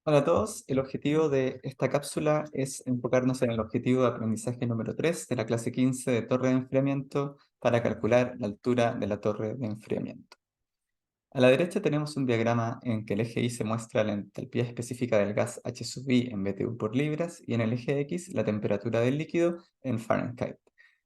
Hola a todos, el objetivo de esta cápsula es enfocarnos en el objetivo de aprendizaje número 3 de la clase 15 de torre de enfriamiento para calcular la altura de la torre de enfriamiento. A la derecha tenemos un diagrama en que el eje Y se muestra la entalpía específica del gas H sub I en BTU por libras y en el eje X la temperatura del líquido en Fahrenheit.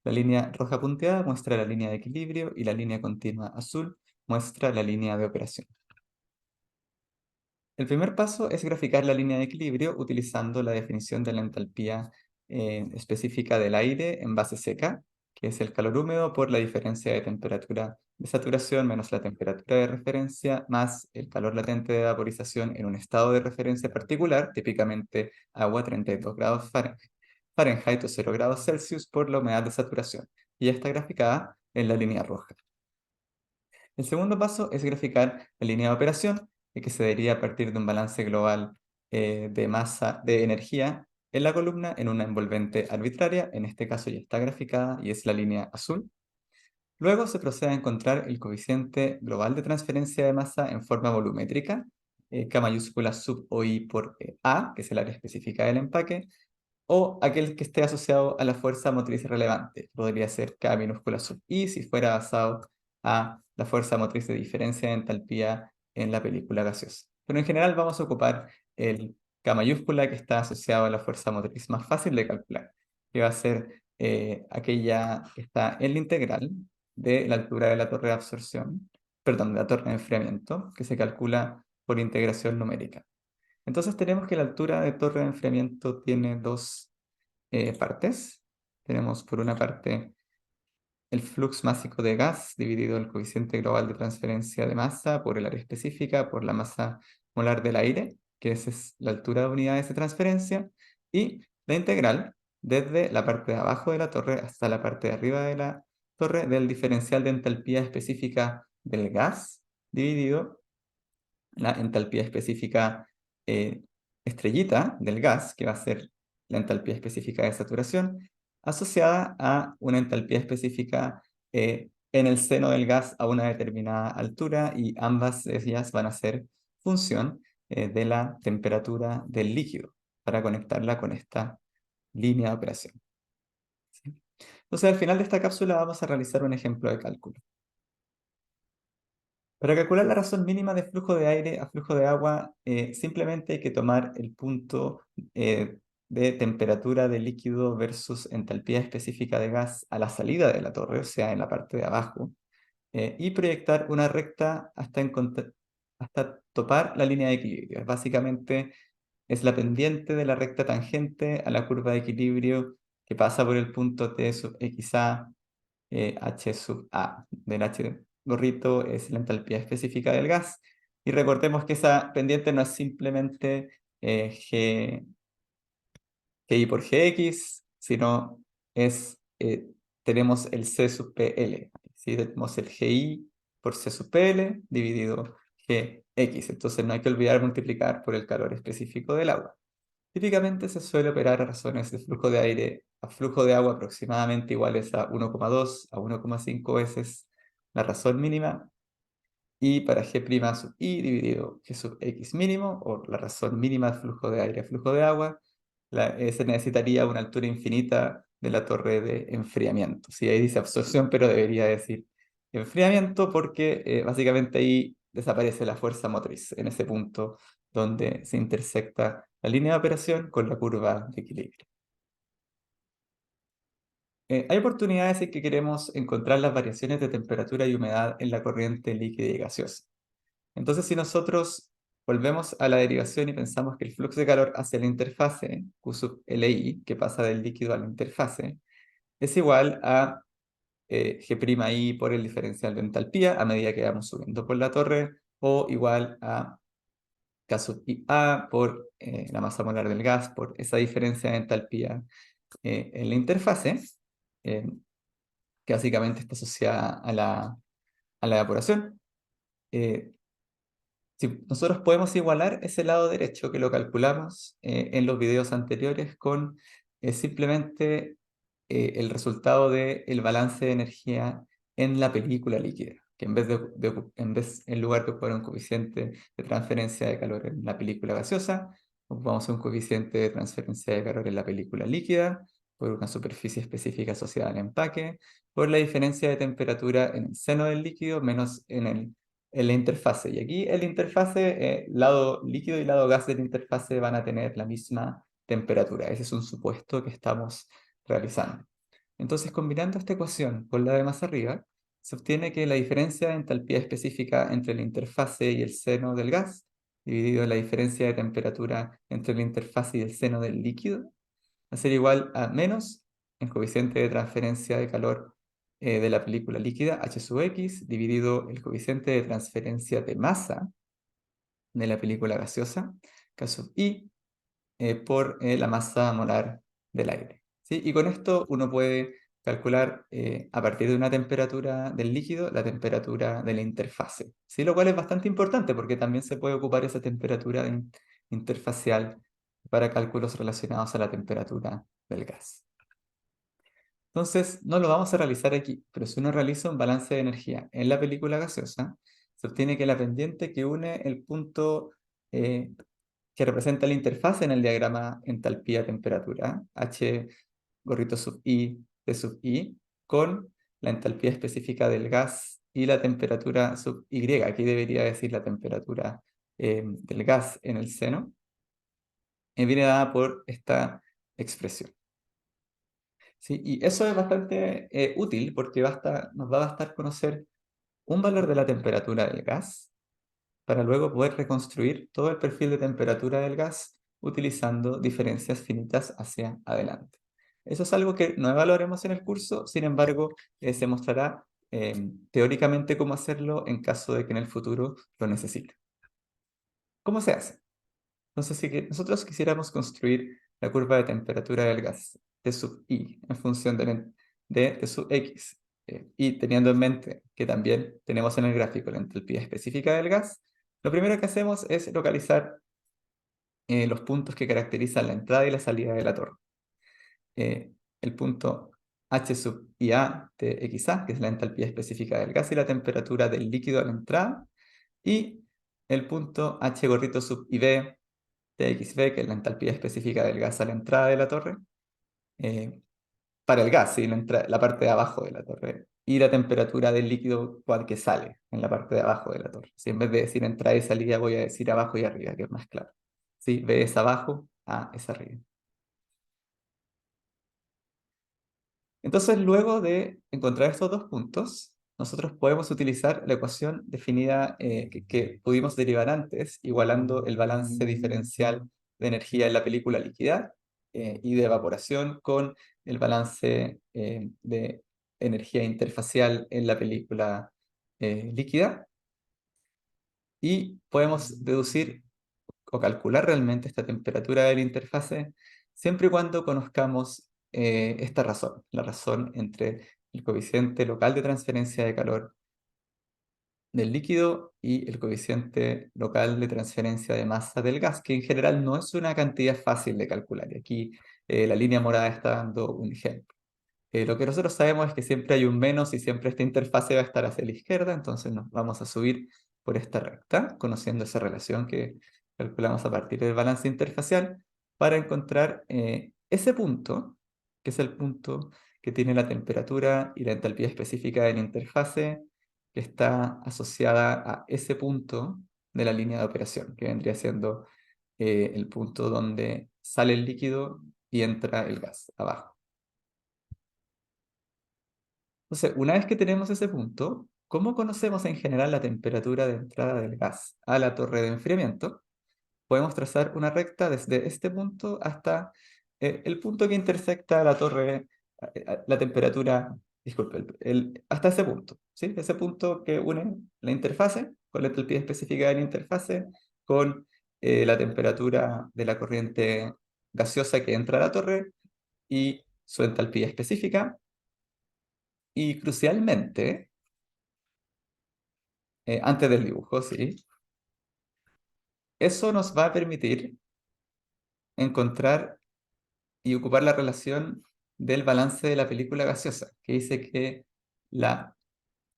La línea roja punteada muestra la línea de equilibrio y la línea continua azul muestra la línea de operación. El primer paso es graficar la línea de equilibrio utilizando la definición de la entalpía específica del aire en base seca, que es el calor húmedo por la diferencia de temperatura de saturación menos la temperatura de referencia más el calor latente de vaporización en un estado de referencia particular, típicamente agua 32 grados Fahrenheit o 0 grados Celsius por la humedad de saturación, y está graficada en la línea roja. El segundo paso es graficar la línea de operación, que se deriva a partir de un balance global de masa de energía en la columna en una envolvente arbitraria. En este caso ya está graficada y es la línea azul. Luego se procede a encontrar el coeficiente global de transferencia de masa en forma volumétrica, K mayúscula sub OI por A, que es el área específica del empaque, o aquel que esté asociado a la fuerza motriz relevante. Podría ser K minúscula sub I si fuera basado a la fuerza motriz de diferencia de entalpía en la película gaseosa. Pero en general vamos a ocupar el K mayúscula que está asociado a la fuerza motriz más fácil de calcular, que va a ser aquella que está en la integral de la altura de la torre de absorción, perdón, de la torre de enfriamiento, que se calcula por integración numérica. Entonces tenemos que la altura de torre de enfriamiento tiene dos partes. Tenemos por una parte el flux másico de gas dividido el coeficiente global de transferencia de masa por el área específica por la masa molar del aire, que esa es la altura de unidades de transferencia, y la integral desde la parte de abajo de la torre hasta la parte de arriba de la torre del diferencial de entalpía específica del gas dividido la entalpía específica eh, estrellita del gas, que va a ser la entalpía específica de saturación, asociada a una entalpía específica en el seno del gas a una determinada altura, y ambas ellas van a ser función de la temperatura del líquido para conectarla con esta línea de operación. ¿Sí? Entonces, al final de esta cápsula vamos a realizar un ejemplo de cálculo. Para calcular la razón mínima de flujo de aire a flujo de agua, simplemente hay que tomar el punto de temperatura de líquido versus entalpía específica de gas a la salida de la torre, o sea, en la parte de abajo, y proyectar una recta hasta topar la línea de equilibrio. Básicamente es la pendiente de la recta tangente a la curva de equilibrio que pasa por el punto T sub XA H sub A del H gorrito es la entalpía específica del gas. Y recordemos que esa pendiente no es simplemente GI por GX, sino tenemos el C sub PL. ¿Sí? Tenemos el GI por C sub PL dividido GX. Entonces no hay que olvidar multiplicar por el calor específico del agua. Típicamente se suele operar a razones de flujo de aire a flujo de agua aproximadamente iguales a 1,2 a 1,5 veces la razón mínima, y para G' sub I dividido G sub X mínimo, o la razón mínima de flujo de aire a flujo de agua, se necesitaría una altura infinita de la torre de enfriamiento. Sí, ahí dice absorción, pero debería decir enfriamiento porque básicamente ahí desaparece la fuerza motriz, en ese punto donde se intersecta la línea de operación con la curva de equilibrio. Hay oportunidades en que queremos encontrar las variaciones de temperatura y humedad en la corriente líquida y gaseosa. Entonces, si nosotros volvemos a la derivación y pensamos que el flujo de calor hacia la interfase, Q sub Li, que pasa del líquido a la interfase, es igual a G'I por el diferencial de entalpía a medida que vamos subiendo por la torre, o igual a K sub IA por la masa molar del gas, por esa diferencia de entalpía en la interfase, eh, que básicamente está asociada a la evaporación. Eh, Si nosotros podemos igualar ese lado derecho que lo calculamos en los videos anteriores con simplemente el resultado del balance de energía en la película líquida, que en lugar de ocupar un coeficiente de transferencia de calor en la película gaseosa, ocupamos un coeficiente de transferencia de calor en la película líquida, por una superficie específica asociada al empaque, por la diferencia de temperatura en el seno del líquido menos en la interfase. Y aquí el interfase, lado líquido y lado gas del interfase van a tener la misma temperatura. Ese es un supuesto que estamos realizando. Entonces, combinando esta ecuación con la de más arriba, se obtiene que la diferencia de entalpía específica entre la interfase y el seno del gas, dividido en la diferencia de temperatura entre la interfase y el seno del líquido, va a ser igual a menos el coeficiente de transferencia de calor de la película líquida, H sub X, dividido el coeficiente de transferencia de masa de la película gaseosa, K sub I, por la masa molar del aire. ¿Sí? Y con esto uno puede calcular a partir de una temperatura del líquido la temperatura de la interfase. ¿Sí? Lo cual es bastante importante porque también se puede ocupar esa temperatura interfacial para cálculos relacionados a la temperatura del gas. Entonces, no lo vamos a realizar aquí, pero si uno realiza un balance de energía en la película gaseosa, se obtiene que la pendiente que une el punto que representa la interfaz en el diagrama entalpía-temperatura, H gorrito sub I, T sub I, con la entalpía específica del gas y la temperatura sub Y. Aquí debería decir la temperatura del gas en el seno, viene dada por esta expresión. ¿Sí? Y eso es bastante útil porque nos va a bastar conocer un valor de la temperatura del gas para luego poder reconstruir todo el perfil de temperatura del gas utilizando diferencias finitas hacia adelante. Eso es algo que no evaluaremos en el curso, sin embargo, se mostrará teóricamente cómo hacerlo en caso de que en el futuro lo necesite. ¿Cómo se hace? Entonces, si nosotros quisiéramos construir la curva de temperatura del gas T sub I en función de T sub X, y teniendo en mente que también tenemos en el gráfico la entalpía específica del gas, lo primero que hacemos es localizar los puntos que caracterizan la entrada y la salida de la torre. El punto H sub IA TXA, que es la entalpía específica del gas y la temperatura del líquido a la entrada, y el punto H gorrito sub IB TXB, que es la entalpía específica del gas a la entrada de la torre, para el gas, ¿sí? La parte de abajo de la torre, y la temperatura del líquido que sale en la parte de abajo de la torre. Si en vez de decir entrada y salida, voy a decir abajo y arriba, que es más claro. ¿Sí? B es abajo, A es arriba. Entonces, luego de encontrar estos dos puntos, nosotros podemos utilizar la ecuación definida que pudimos derivar antes, igualando el balance diferencial de energía en la película líquida y de evaporación con el balance de energía interfacial en la película líquida. Y podemos deducir o calcular realmente esta temperatura de la interfase siempre y cuando conozcamos esta razón, la razón entre el coeficiente local de transferencia de calor del líquido y el coeficiente local de transferencia de masa del gas, que en general no es una cantidad fácil de calcular. Y aquí la línea morada está dando un ejemplo. Lo que nosotros sabemos es que siempre hay un menos y siempre esta interfase va a estar hacia la izquierda, entonces nos vamos a subir por esta recta, conociendo esa relación que calculamos a partir del balance interfacial, para encontrar ese punto, que es el punto que tiene la temperatura y la entalpía específica de la interfase, que está asociada a ese punto de la línea de operación, que vendría siendo el punto donde sale el líquido y entra el gas abajo. Entonces, una vez que tenemos ese punto, ¿cómo conocemos en general la temperatura de entrada del gas a la torre de enfriamiento? Podemos trazar una recta desde este punto hasta el punto que intersecta la torre, la temperatura, disculpe, hasta ese punto, ¿sí? Ese punto que une la interfase con la entalpía específica de la interfase con la temperatura de la corriente gaseosa que entra a la torre y su entalpía específica. Y crucialmente, antes del dibujo, sí. Eso nos va a permitir encontrar y ocupar la relación del balance de la película gaseosa, que dice que la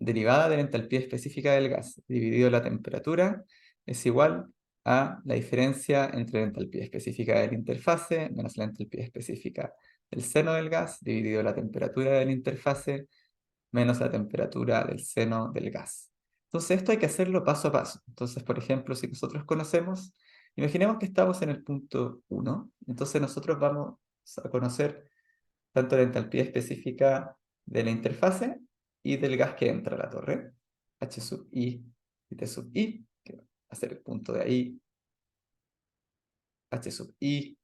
derivada de la entalpía específica del gas dividido la temperatura es igual a la diferencia entre la entalpía específica de la interfase menos la entalpía específica del seno del gas, dividido la temperatura de la interfase menos la temperatura del seno del gas. Entonces esto hay que hacerlo paso a paso. Entonces, por ejemplo, si nosotros conocemos, imaginemos que estamos en el punto 1, entonces nosotros vamos a conocer tanto la entalpía específica de la interfase y del gas que entra a la torre, H sub I y T sub I, que va a ser el punto de ahí, H sub I,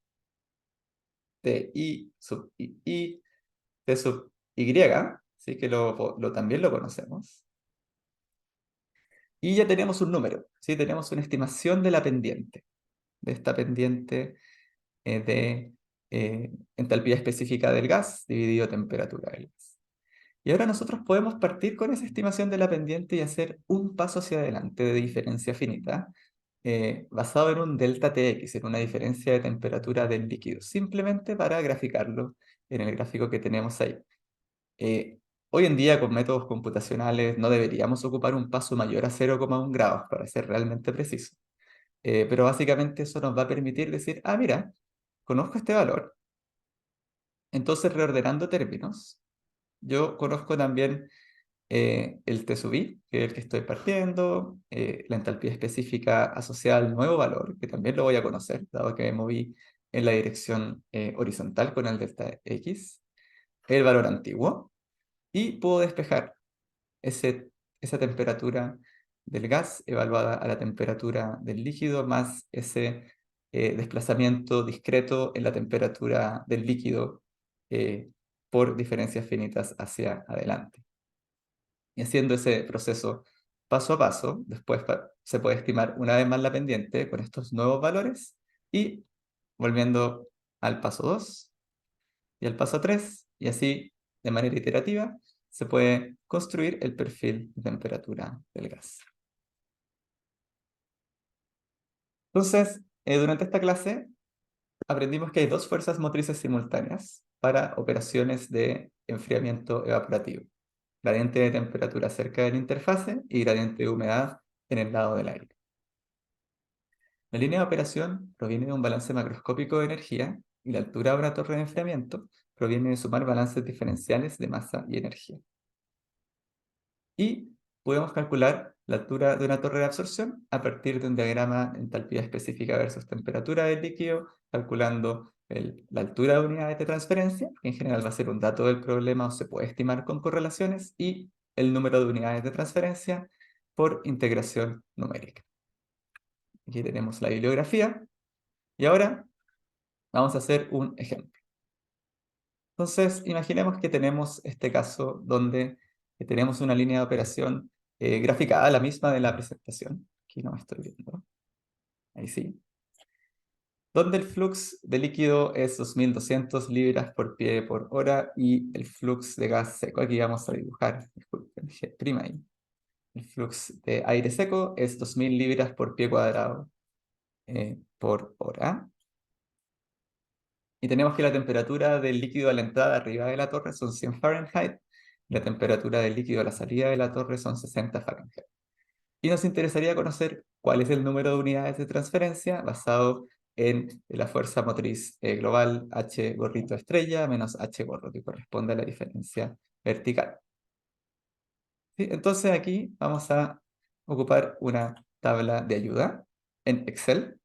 T I sub I, T sub Y, ¿sí? Que también lo conocemos. Y ya tenemos un número, ¿sí? Tenemos una estimación de la pendiente, de esta pendiente de entalpía específica del gas dividido temperatura del gas. Y ahora nosotros podemos partir con esa estimación de la pendiente y hacer un paso hacia adelante de diferencia finita, basado en un delta Tx, en una diferencia de temperatura del líquido, simplemente para graficarlo en el gráfico que tenemos ahí. Hoy en día, con métodos computacionales, no deberíamos ocupar un paso mayor a 0,1 grados para ser realmente preciso. Pero básicamente eso nos va a permitir decir, ah, mira, conozco este valor, entonces reordenando términos, yo conozco también el T sub I, que es el que estoy partiendo, la entalpía específica asociada al nuevo valor, que también lo voy a conocer, dado que me moví en la dirección horizontal con el delta X, el valor antiguo, y puedo despejar esa temperatura del gas evaluada a la temperatura del líquido más ese desplazamiento discreto en la temperatura del líquido por diferencias finitas hacia adelante. Y haciendo ese proceso paso a paso, después se puede estimar una vez más la pendiente con estos nuevos valores y volviendo al paso 2 y al paso 3 y así de manera iterativa se puede construir el perfil de temperatura del gas. Entonces, durante esta clase aprendimos que hay dos fuerzas motrices simultáneas para operaciones de enfriamiento evaporativo: gradiente de temperatura cerca de la interfase y gradiente de humedad en el lado del aire. La línea de operación proviene de un balance macroscópico de energía y la altura de una torre de enfriamiento proviene de sumar balances diferenciales de masa y energía. Y podemos calcular la altura de una torre de absorción a partir de un diagrama de entalpía específica versus temperatura del líquido, calculando la altura de unidades de transferencia, que en general va a ser un dato del problema o se puede estimar con correlaciones, y el número de unidades de transferencia por integración numérica. Aquí tenemos la bibliografía y ahora vamos a hacer un ejemplo. Entonces, imaginemos que tenemos este caso donde tenemos una línea de operación graficada, la misma de la presentación. Aquí no me estoy viendo. Ahí sí. Donde el flux de líquido es 2200 libras por pie por hora y el flux de gas seco, aquí vamos a dibujar, disculpen, G' ahí. El flux de aire seco es 2000 libras por pie cuadrado por hora. Y tenemos que la temperatura del líquido a la entrada arriba de la torre son 100 Fahrenheit y la temperatura del líquido a la salida de la torre son 60 Fahrenheit. Y nos interesaría conocer cuál es el número de unidades de transferencia basado en la fuerza motriz global H gorrito estrella menos H gorro, que corresponde a la diferencia vertical. ¿Sí? Entonces aquí vamos a ocupar una tabla de ayuda en Excel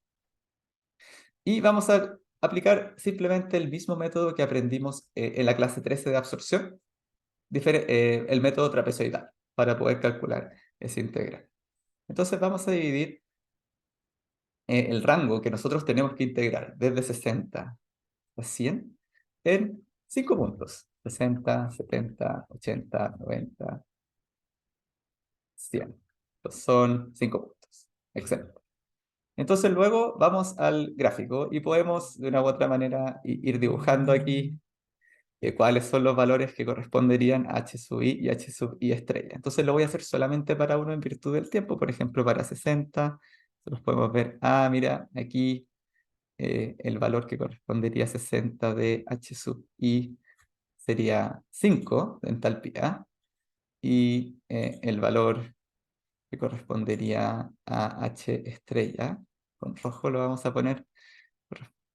y vamos a aplicar simplemente el mismo método que aprendimos en la clase 13 de absorción, el método trapezoidal, para poder calcular ese integral. Entonces vamos a dividir el rango que nosotros tenemos que integrar desde 60 a 100 en 5 puntos: 60, 70, 80, 90, 100. Estos son 5 puntos. Excelente. Entonces luego vamos al gráfico y podemos de una u otra manera ir dibujando aquí cuáles son los valores que corresponderían a H sub I y H sub I estrella. Entonces lo voy a hacer solamente para uno en virtud del tiempo, por ejemplo para 60. Nosotros podemos ver, mira, aquí el valor que correspondería a 60 de H sub I sería 5 de entalpía y el valor que correspondería a H estrella con rojo lo vamos a poner,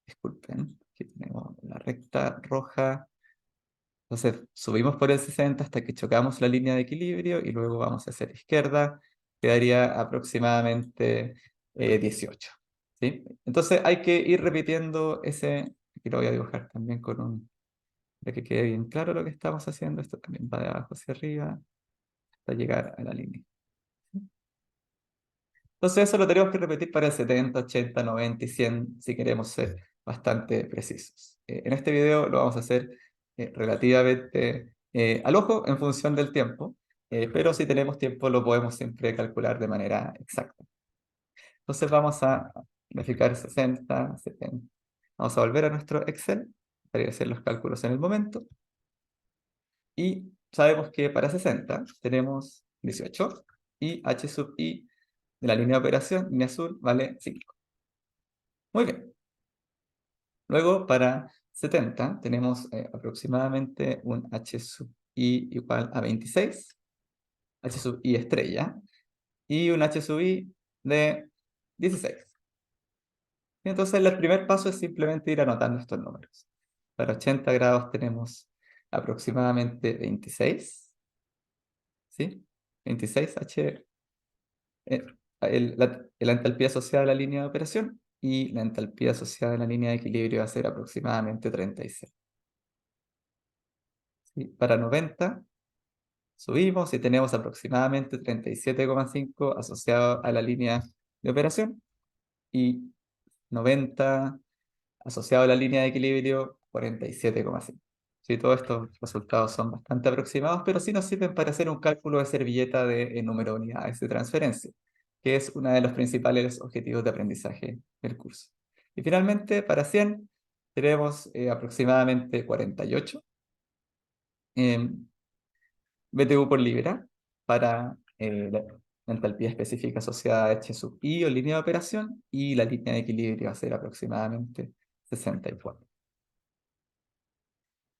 disculpen, aquí tenemos la recta roja. Entonces subimos por el 60 hasta que chocamos la línea de equilibrio y luego vamos hacia la izquierda, quedaría aproximadamente 18. ¿Sí? Entonces hay que ir repitiendo ese, aquí lo voy a dibujar también con un, para que quede bien claro lo que estamos haciendo. Esto también va de abajo hacia arriba hasta llegar a la línea. Entonces eso lo tenemos que repetir para el 70, 80, 90 y 100 si queremos ser bastante precisos. En este video lo vamos a hacer relativamente al ojo en función del tiempo, pero si tenemos tiempo lo podemos siempre calcular de manera exacta. Entonces vamos a verificar 60, 70. Vamos a volver a nuestro Excel para hacer los cálculos en el momento. Y sabemos que para 60 tenemos 18 y h sub i de la línea de operación, línea azul, vale 5. Muy bien. Luego para 70 tenemos aproximadamente un h sub i igual a 26, h sub i estrella, y un h sub i de 16. Entonces el primer paso es simplemente ir anotando estos números. Para 80 grados tenemos aproximadamente 26, ¿sí? 26 H, eh, la entalpía asociada a la línea de operación y la entalpía asociada a la línea de equilibrio va a ser aproximadamente 36. ¿Sí? Para 90 subimos y tenemos aproximadamente 37,5 asociado a la línea de operación y 90 asociado a la línea de equilibrio 47,5. Sí, todos estos resultados son bastante aproximados, pero sí nos sirven para hacer un cálculo de servilleta de número de unidades de transferencia, que es uno de los principales objetivos de aprendizaje del curso. Y finalmente, para 100, tenemos aproximadamente 48 BTU por libra para la entalpía específica asociada a H sub I o línea de operación, y la línea de equilibrio va a ser aproximadamente 64.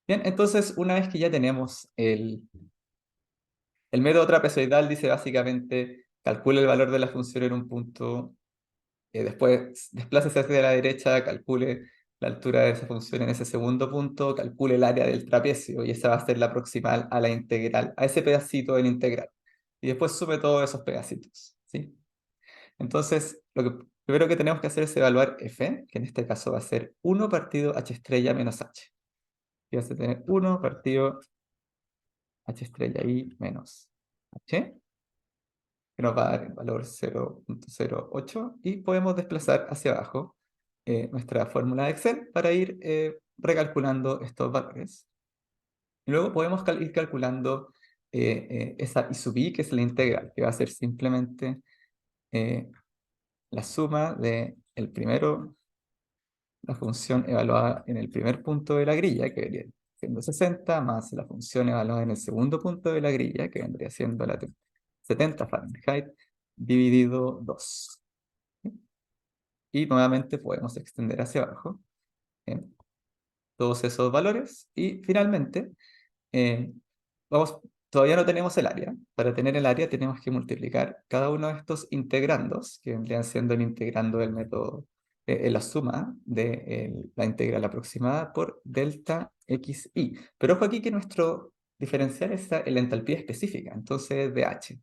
Bien, entonces una vez que ya tenemos el método trapezoidal, dice básicamente calcule el valor de la función en un punto, después desplácese hacia la derecha, calcule la altura de esa función en ese segundo punto, calcule el área del trapecio y esa va a ser la proximal a la integral, a ese pedacito del integral. Y después sume todos esos pedacitos, ¿sí? Entonces, lo que primero que tenemos que hacer es evaluar f, que en este caso va a ser 1 partido h estrella menos h. Y vas a tener 1 partido h estrella i menos h, que nos va a dar el valor 0,08, y podemos desplazar hacia abajo nuestra fórmula de Excel para ir recalculando estos valores. Y luego podemos ir calculando esa I sub i, que es la integral, que va a ser simplemente la suma de el primero, la función evaluada en el primer punto de la grilla, que vendría siendo 60, más la función evaluada en el segundo punto de la grilla, que vendría siendo la 70 Fahrenheit, dividido 2. Y nuevamente podemos extender hacia abajo todos esos valores. Y finalmente, eh, todavía no tenemos el área. Para tener el área tenemos que multiplicar cada uno de estos integrandos, que vendrían siendo el integrando del método, la suma de la integral aproximada por delta xi. Pero ojo aquí que nuestro diferencial está en la entalpía específica, entonces es de h.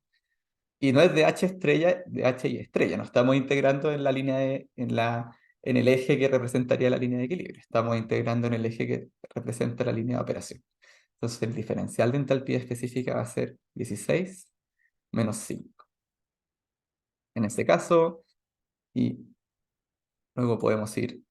Y no es de h estrella, de h y estrella. No estamos integrando en la línea en el eje que representaría la línea de equilibrio. Estamos integrando en el eje que representa la línea de operación. Entonces el diferencial de entalpía específica va a ser 16 menos 5. En este caso, y luego podemos ir,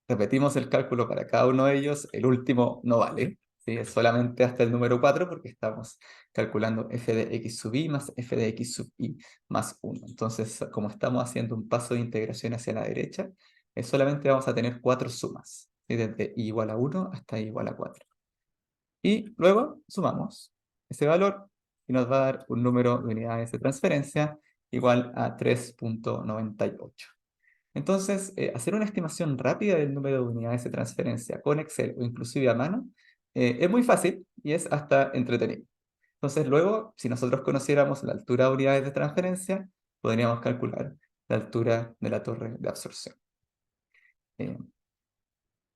repetimos el cálculo para cada uno de ellos. El último no vale, ¿sí? Es solamente hasta el número 4 porque estamos calculando f de x sub i más f de x sub i más 1. Entonces, como estamos haciendo un paso de integración hacia la derecha, solamente vamos a tener 4 sumas, ¿sí? Desde i igual a 1 hasta i igual a 4. Y luego sumamos ese valor y nos va a dar un número de unidades de transferencia igual a 3,98. Entonces, hacer una estimación rápida del número de unidades de transferencia con Excel o inclusive a mano es muy fácil y es hasta entretenido. Entonces, luego, si nosotros conociéramos la altura de unidades de transferencia, podríamos calcular la altura de la torre de absorción. Eh,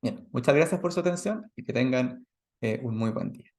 Bien, muchas gracias por su atención y que tengan un muy buen día.